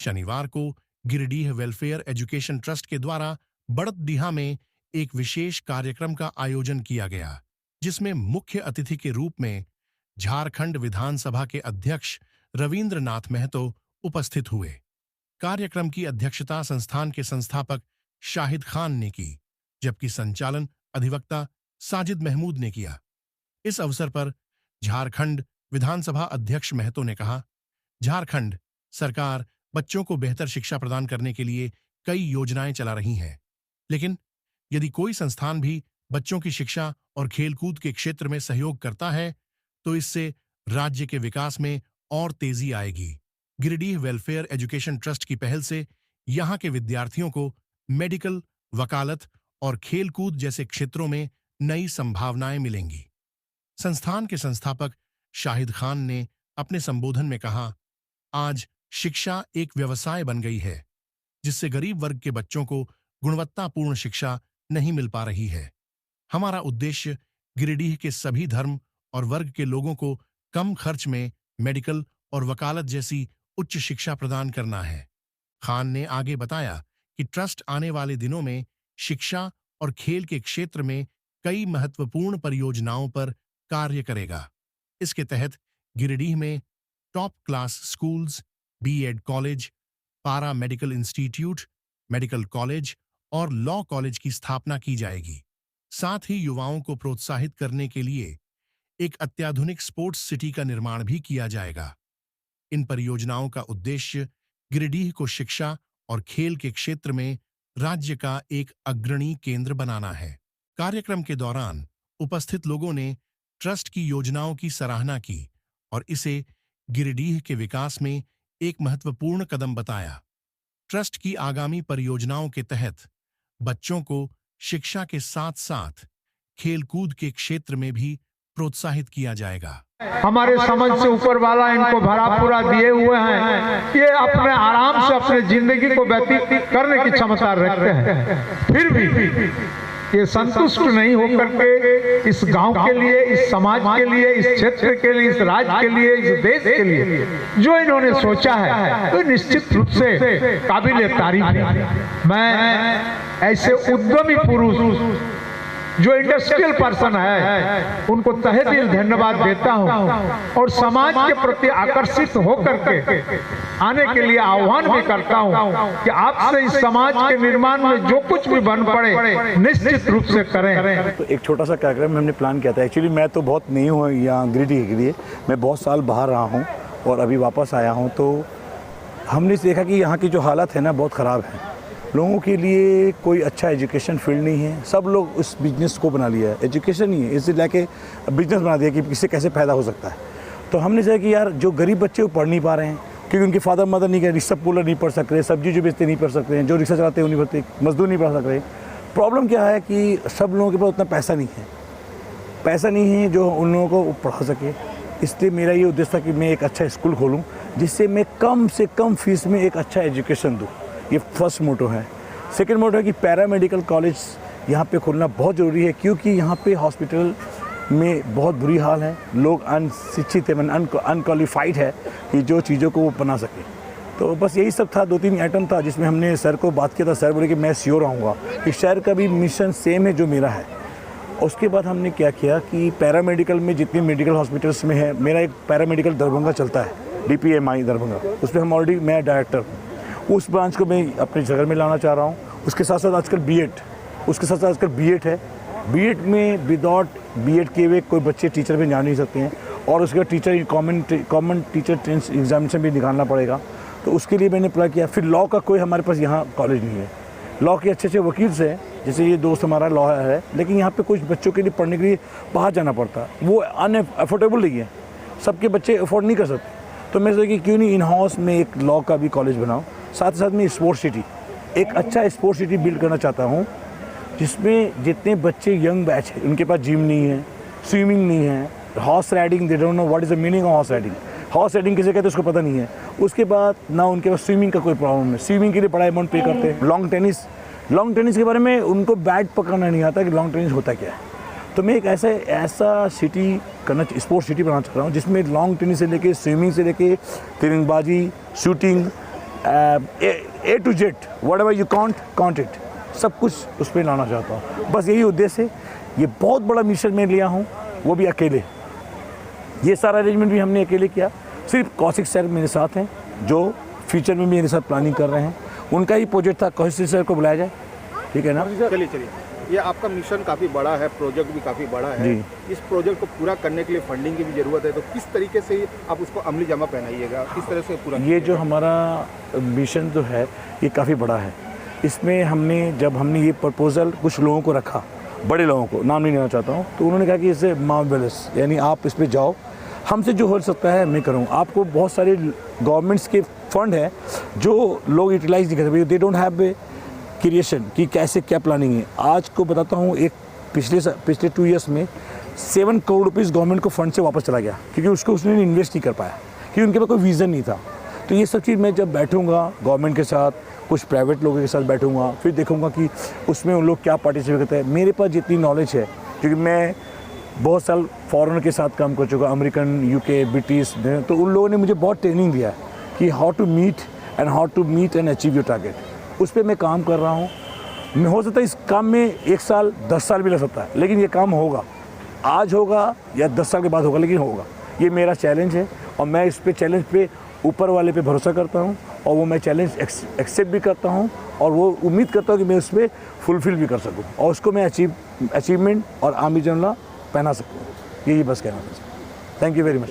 शनिवार को Giridih welfare education trust के द्वारा बड़तडीहा में एक विशेष कार्यक्रम का आयोजन किया गया, जिसमें मुख्य अतिथि के रूप में झारखंड विधानसभा के अध्यक्ष रविंद्र नाथ महतो उपस्थित हुए। कार्यक्रम की अध्यक्षता संस्थान के संस्थापक शाहिद खान ने की, जबकि संचालन अधिवक्ता साजिद महमूद ने किया। इस अवसर पर झारखंड विधानसभा अध्यक्ष महतो ने कहा, झारखंड सरकार बच्चों को बेहतर शिक्षा प्रदान करने के लिए कई योजनाएं चला रही है, लेकिन यदि कोई संस्थान भी बच्चों की शिक्षा और खेलकूद के क्षेत्र में सहयोग करता है तो इससे राज्य के विकास में और तेजी आएगी। गिरिडीह वेलफेयर एजुकेशन ट्रस्ट की पहल से यहां के विद्यार्थियों को मेडिकल, वकालत और खेलकूद जैसे क्षेत्रों में नई संभावनाएं मिलेंगी। संस्थान के संस्थापक शाहिद खान ने अपने संबोधन में कहा, आज शिक्षा एक व्यवसाय बन गई है, जिससे गरीब वर्ग के बच्चों को गुणवत्तापूर्ण शिक्षा नहीं मिल पा रही है। हमारा उद्देश्य गिरिडीह के सभी धर्म और वर्ग के लोगों को कम खर्च में मेडिकल और वकालत जैसी उच्च शिक्षा प्रदान करना है। खान ने आगे बताया कि ट्रस्ट आने वाले दिनों में शिक्षा और खेल के क्षेत्र में कई महत्वपूर्ण परियोजनाओं पर कार्य करेगा। इसके तहत गिरिडीह में top class schools, BEd college, para medical institute, medical college और लॉ कॉलेज की स्थापना की जाएगी। साथ ही युवाओं को प्रोत्साहित करने के लिए एक अत्याधुनिक स्पोर्ट्स सिटी का निर्माण भी किया जाएगा। इन परियोजनाओं का उद्देश्य गिरिडीह को शिक्षा और खेल के क्षेत्र में राज्य का एक अग्रणी केंद्र बनाना है। कार्यक्रम के दौरान उपस्थित लोगों ने ट्रस्ट की योजनाओं की सराहना की और इसे गिरिडीह के विकास में एक महत्वपूर्ण कदम बताया। ट्रस्ट की आगामी परियोजनाओं के तहत बच्चों को शिक्षा के साथ साथ खेलकूद के क्षेत्र में भी प्रोत्साहित किया जाएगा। हमारे समझ से ऊपर वाला इनको भरा पूरा दिए हुए हैं, ये अपने आराम से अपने जिंदगी को व्यतीत करने की क्षमता रखते हैं। फिर भी ये संतुष्ट नहीं होकर के इस गांव के लिए, इस समाज के लिए, इस क्षेत्र के लिए, इस राज्य के लिए, इस देश के लिए जो इन्होंने सोचा है तो निश्चित रूप से काबिल तारीफ है। मैं ऐसे उद्यमी पुरुष जो इंडस्ट्रियल पर्सन है उनको तहे दिल धन्यवाद देता हूं और समाज के प्रति आकर्षित होकर के आने के लिए आह्वान भी करता हूं कि आपसे इस समाज के निर्माण में जो कुछ भी बन पड़े निश्चित रूप से करें। तो एक छोटा सा कार्यक्रम हमने प्लान किया था। एक्चुअली मैं तो बहुत नहीं हूँ यहाँ गिरिडीह के लिए, मैं बहुत साल बाहर रहा हूँ और अभी वापस आया हूँ। तो हमने देखा कि यहाँ की जो हालत है ना बहुत ख़राब है। लोगों के लिए कोई अच्छा एजुकेशन फील्ड नहीं है, सब लोग उस बिजनेस को बना लिया है, एजुकेशन नहीं है, इसे लेके बिजनेस बना दिया कि इससे कैसे फ़ायदा हो सकता है। तो हमने सोचा कि यार जो गरीब बच्चे वो पढ़ नहीं पा रहे हैं क्योंकि उनके फादर मदर नहीं कर, रिक्शा पुलर नहीं पढ़ सक रहे, सब्जी जो बेचते नहीं पढ़ सकते हैं, जो रिक्शा चलाते हैं वो नहीं पढ़ते, मजदूर नहीं पढ़ सक रहे। प्रॉब्लम क्या है कि सब लोगों के पास उतना पैसा नहीं है जो उन लोगों को पढ़ा सके। इसलिए मेरा ये उद्देश्य था कि मैं एक अच्छा स्कूल खोलूँ जिससे मैं कम से कम फीस में एक अच्छा एजुकेशन दूँ। ये फर्स्ट मोटो है। सेकेंड मोटो है कि पैरामेडिकल कॉलेज यहाँ पे खोलना बहुत ज़रूरी है क्योंकि यहाँ पे हॉस्पिटल में बहुत बुरी हाल है, लोग अनशिक्षित है, अनक्वालिफाइड है कि जो चीज़ों को वो बना सके। तो बस यही सब था, 2-3 आइटम था जिसमें हमने सर को बात किया था। सर बोले कि मैं श्योर रहूँगा कि शहर का भी मिशन सेम है जो मेरा है। उसके बाद हमने क्या किया कि पैरामेडिकल में जितनी मेडिकल हॉस्पिटल्स में है, मेरा एक पैरामेडिकल दरभंगा चलता है, DPMI दरभंगा, उसमें हम ऑलरेडी मैं डायरेक्टर हूँ। उस ब्रांच को मैं अपने जगह में लाना चाह रहा हूँ। उसके साथ साथ आजकल बीएड है। बीएड में विदाउट बीएड किए हुए कोई बच्चे टीचर में जा नहीं सकते हैं और उसके बाद टीचर कॉमन टीचर एग्जामिनेशन भी निकालना पड़ेगा। तो उसके लिए मैंने अप्लाई किया। फिर लॉ का कोई हमारे पास यहाँ कॉलेज नहीं है। लॉ के अच्छे वकील हैं, जैसे ये दोस्त हमारा लॉ है, लेकिन यहाँ पे कुछ बच्चों के लिए पढ़ने के लिए बाहर जाना पड़ता है, वो अफोर्डेबल नहीं है, सबके बच्चे अफोर्ड नहीं कर सकते। तो मैं सोचा कि क्यों नहीं इन हाउस में एक लॉ का भी कॉलेज बनाऊँ। साथ ही साथ में स्पोर्ट्स सिटी, एक अच्छा स्पोर्ट्स सिटी बिल्ड करना चाहता हूँ जिसमें जितने बच्चे यंग बैच है, उनके पास जिम नहीं है, स्विमिंग नहीं है, horse riding, they don't know what is the meaning of horse riding. Horse riding किसे कहते हैं उसको पता नहीं है। उसके बाद ना उनके पास स्विमिंग का कोई प्रॉब्लम है, स्विमिंग के लिए बड़ा अमाउंट पे करते हैं। लॉन्ग टेनिस के बारे में उनको बैट पकड़ना नहीं आता कि लॉन्ग टेनिस होता क्या है। तो मैं एक ऐसा सिटी करना, स्पोर्ट्स सिटी बनाना चाह रहा हूँ जिसमें लॉन्ग टेनिस से लेके, स्विमिंग से लेके, तिरंगबाजी, shooting, A to Z, whatever you count it, सब कुछ उस पर लाना चाहता हूँ। बस यही उद्देश्य है। ये बहुत बड़ा मिशन मैं लिया हूँ, वो भी अकेले। ये सारा अरेंजमेंट भी हमने अकेले किया। सिर्फ कौशिक सर मेरे साथ हैं, जो फ्यूचर में मेरे साथ प्लानिंग कर रहे हैं। उनका ही प्रोजेक्ट था, कौशिक सर को बुलाया जाए, ठीक है ना। चलिए ये आपका मिशन काफ़ी बड़ा है, प्रोजेक्ट भी काफ़ी बड़ा है। इस प्रोजेक्ट को पूरा करने के लिए फंडिंग की भी ज़रूरत है, तो किस तरीके से आप उसको अमली जामा पहनाइएगा, किस तरह से पूरा? ये जो हमारा मिशन जो है ये काफ़ी बड़ा है। इसमें जब हमने ये प्रपोज़ल कुछ लोगों को रखा, बड़े लोगों को, नाम नहीं लेना चाहता हूँ, तो उन्होंने कहा कि इसे मार्वेलस, यानी आप इस पर जाओ, हमसे जो हो सकता है मैं करूँ। आपको बहुत सारे गवर्नमेंट्स के फंड हैं जो लोग यूटिलाइज नहीं करते, दे डोंट हैव क्रिएशन कि कैसे क्या प्लानिंग है। आज को बताता हूँ, एक पिछले 2 ईयर्स में 7 करोड़ रुपीज़ गवर्नमेंट को फंड से वापस चला गया, क्योंकि उसने इन्वेस्ट नहीं कर पाया, क्योंकि उनके पास कोई विज़न नहीं था। तो ये सब चीज़ मैं जब बैठूंगा गवर्नमेंट के साथ, कुछ प्राइवेट लोगों के साथ बैठूंगा, फिर देखूंगा कि उसमें उन लोग क्या पार्टिसिपेट करते हैं। मेरे पास जितनी नॉलेज है, क्योंकि मैं बहुत साल फॉरेनर के साथ काम कर चुका, अमेरिकन, यूके, ब्रिटिश, तो उन लोगों ने मुझे बहुत ट्रेनिंग दिया है कि how to meet and achieve your target. उस पर मैं काम कर रहा हूँ। मैं हो सकता है इस काम में 1 साल 10 साल भी लग सकता है, लेकिन ये काम होगा, आज होगा या 10 साल के बाद होगा, लेकिन होगा। ये मेरा चैलेंज है और मैं इस पे चैलेंज पे ऊपर वाले पे भरोसा करता हूँ, और वो मैं चैलेंज एक्सेप्ट भी करता हूँ, और वो उम्मीद करता हूँ कि मैं उस पर फुलफिल भी कर सकूँ, और उसको मैं अचीवमेंट और आर्मी जनरल पहना सकूँ। यही बस कहना है। Thank you very much.